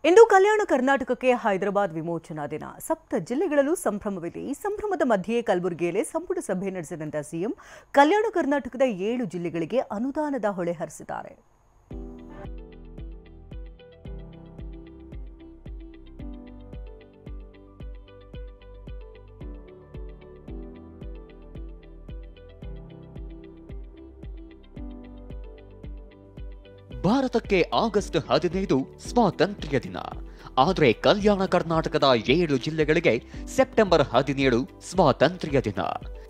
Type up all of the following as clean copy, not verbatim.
ಇಂದು ಕಲ್ಯಾಣ ಕರ್ನಾಟಕಕ್ಕೆ ಹೈದರಾಬಾದ್ ವಿಮೋಚನಾ ದಿನ. ಸಪ್ತ ಜಿಲ್ಲೆಗಳಲ್ಲೂ ಸಂಭ್ರಮವಿದೆ. ಈ ಸಂಭ್ರಮದ ಮಧ್ಯೆ ಕಲಬುರಗಿಯಲ್ಲಿ ಸಂಪುಟ ಸಭೆ ನಡೆಸಿದಂತ ಸಿಎಂ ಕಲ್ಯಾಣ ಕರ್ನಾಟಕದ 7 ಜಿಲ್ಲೆಗಳಿಗೆ ಅನುದಾನದ ಹೊಳೆ ಹರಿಸಿದ್ದಾರೆ. ಭಾರತಕ್ಕೆ ಆಗಸ್ಟ್ 15 ಸ್ವಾತಂತ್ರ್ಯ ದಿನ. ಆದರೆ ಕಲ್ಯಾಣ ಕರ್ನಾಟಕದ 7 ಜಿಲ್ಲೆಗಳಿಗೆ ಸೆಪ್ಟೆಂಬರ್ 17 ಸ್ವಾತಂತ್ರ್ಯ ದಿನ.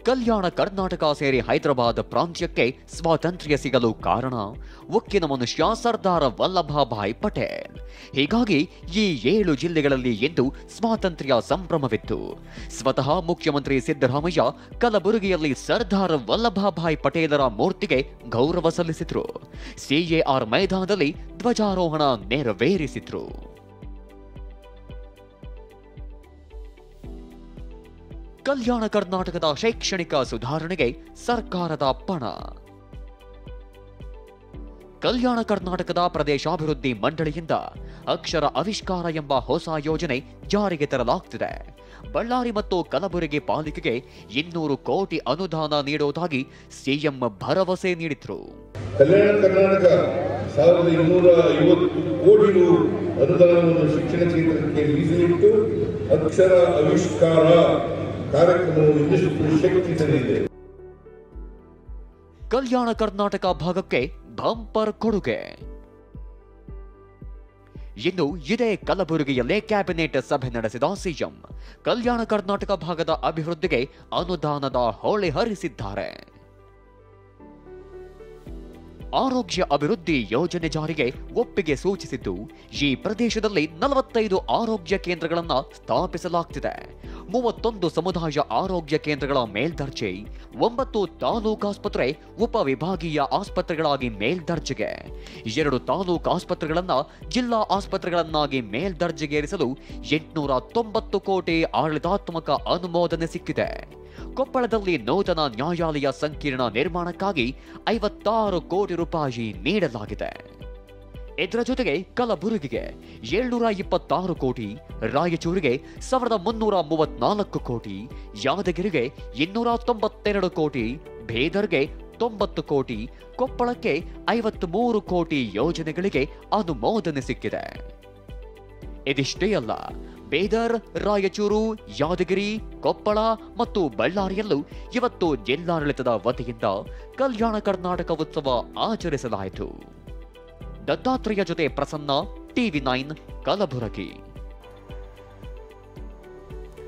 ಕಲ್ಯಾಣ ಕರ್ನಾಟಕ ಸೇರಿ ಹೈದರಾಬಾದ್ ಪ್ರಾಂತ್ಯಕ್ಕೆ ಸ್ವಾತಂತ್ರ್ಯ ಸಿಗಲು ಕಾರಣ ಉಕ್ಕಿನ ಮನುಷ್ಯ ಸರ್ದಾರ್ ವಲ್ಲಭಭಾಯ್ ಪಟೇಲ್. ಹೀಗಾಗಿ ಈ 7 ಜಿಲ್ಲೆಗಳಲ್ಲಿ ಎಂದು ಸ್ವಾತಂತ್ರ್ಯ ಸಂಭ್ರಮವಿತ್ತು. ಸ್ವತಃ ಮುಖ್ಯಮಂತ್ರಿ ಸಿದ್ದರಾಮಯ್ಯ ಕಲಬುರಗಿಯಲ್ಲಿ ಸರ್ದಾರ್ ವಲ್ಲಭಭಾಯ್ ಪಟೇಲರ ಮೂರ್ತಿಗೆ ಗೌರವ ಸಲ್ಲಿಸಿದ್ರು. ಸಿಎಆರ್ ಮೈದಾನದಲ್ಲಿ ಧ್ವಜಾರೋಹಣ ನೆರವೇರಿಸಿದ್ರು. ಕಲ್ಯಾಣ ಕರ್ನಾಟಕದ ಶೈಕ್ಷಣಿಕ ಸುಧಾರಣೆಗೆ ಸರ್ಕಾರದ ಪಣ. ಕಲ್ಯಾಣ ಕರ್ನಾಟಕದ ಪ್ರದೇಶಾಭಿವೃದ್ಧಿ ಮಂಡಳಿಯಿಂದ ಅಕ್ಷರ ಆವಿಷ್ಕಾರ ಎಂಬ ಹೊಸ ಯೋಜನೆ ಜಾರಿಗೆ ತರಲಾಗುತ್ತಿದೆ. ಬಳ್ಳಾರಿ ಮತ್ತು ಕಲಬುರಗಿ ಪಾಲಿಕೆಗೆ 200 ಕೋಟಿ ಅನುದಾನ ನೀಡುವುದಾಗಿ ಸಿಎಂ ಭರವಸೆ ನೀಡಿದ್ರು. ಕಲ್ಯಾಣ ಕರ್ನಾಟಕ 1250 ಕೋಟಿ ರು ಅನುದಾನವನ್ನು ಶಿಕ್ಷಣ ಕ್ಷೇತ್ರಕ್ಕೆ ಮೀಸಲಿಟ್ಟು ಅಕ್ಷರ ಆವಿಷ್ಕಾರ ಕಾರ್ಯಕ್ರಮವು ಇನ್ನಷ್ಟು ಶಕ್ತಿಸಲಿದೆ. ಕಲ್ಯಾಣ ಕರ್ನಾಟಕ ಭಾಗಕ್ಕೆ ಬಂಪರ್ ಕೊಡುಗೆ. ಇನ್ನು ಇದೇ ಕಲಬುರಗಿಯಲ್ಲೇ ಕ್ಯಾಬಿನೆಟ್ ಸಭೆ ನಡೆಸಿದ ಸಿಎಂ ಕಲ್ಯಾಣ ಕರ್ನಾಟಕ ಭಾಗದ ಅಭಿವೃದ್ಧಿಗೆ ಅನುದಾನದ ಹೊಳೆ ಹರಿಸಿದ್ದಾರೆ. ಆರೋಗ್ಯ ಅಭಿವೃದ್ಧಿ ಯೋಜನೆ ಜಾರಿಗೆ ಒಪ್ಪಿಗೆ ಸೂಚಿಸಿದ್ದು, ಈ ಪ್ರದೇಶದಲ್ಲಿ 45 ಆರೋಗ್ಯ ಕೇಂದ್ರಗಳನ್ನು ಸ್ಥಾಪಿಸಲಾಗುತ್ತಿದೆ. 31 ಸಮುದಾಯ ಆರೋಗ್ಯ ಕೇಂದ್ರಗಳ ಮೇಲ್ದರ್ಜೆ, 9 ತಾಲೂಕಾಸ್ಪತ್ರೆ ಉಪವಿಭಾಗೀಯ ಆಸ್ಪತ್ರೆಗಳಾಗಿ ಮೇಲ್ದರ್ಜೆಗೆ, 2 ತಾಲೂಕು ಆಸ್ಪತ್ರೆಗಳನ್ನು ಜಿಲ್ಲಾ ಆಸ್ಪತ್ರೆಗಳನ್ನಾಗಿ ಮೇಲ್ದರ್ಜೆಗೇರಿಸಲು 890 ಕೋಟಿ ಆಡಳಿತಾತ್ಮಕ ಅನುಮೋದನೆ ಸಿಕ್ಕಿದೆ. ಕೊಪ್ಪಳದಲ್ಲಿ ನೂತನ ನ್ಯಾಯಾಲಯ ಸಂಕೀರ್ಣ ನಿರ್ಮಾಣಕ್ಕಾಗಿ 56 ಕೋಟಿ ರೂಪಾಯಿ ನೀಡಲಾಗಿದೆ. ಇದರ ಜೊತೆಗೆ ಕಲಬುರಗಿಗೆ 726 ಕೋಟಿ, ರಾಯಚೂರಿಗೆ 1334 ಕೋಟಿ, ಯಾದಗಿರಿಗೆ 292 ಕೋಟಿ, ಬೀದರ್ಗೆ 90 ಕೋಟಿ, ಕೊಪ್ಪಳಕ್ಕೆ 53 ಕೋಟಿ ಯೋಜನೆಗಳಿಗೆ ಅನುಮೋದನೆ ಸಿಕ್ಕಿದೆ. ಇದಿಷ್ಟೇ ಅಲ್ಲ, ಬೀದರ್, ರಾಯಚೂರು, ಯಾದಗಿರಿ, ಕೊಪ್ಪಳ ಮತ್ತು ಬಳ್ಳಾರಿಯಲ್ಲೂ ಇವತ್ತು ಜಿಲ್ಲಾಡಳಿತದ ವತಿಯಿಂದ ಕಲ್ಯಾಣ ಕರ್ನಾಟಕ ಉತ್ಸವ ಆಚರಿಸಲಾಯಿತು. ದತ್ತಾತ್ರೇಯ ಜೊತೆ ಪ್ರಸನ್ನ, ಟಿವಿ9 ಕಲಬುರಗಿ.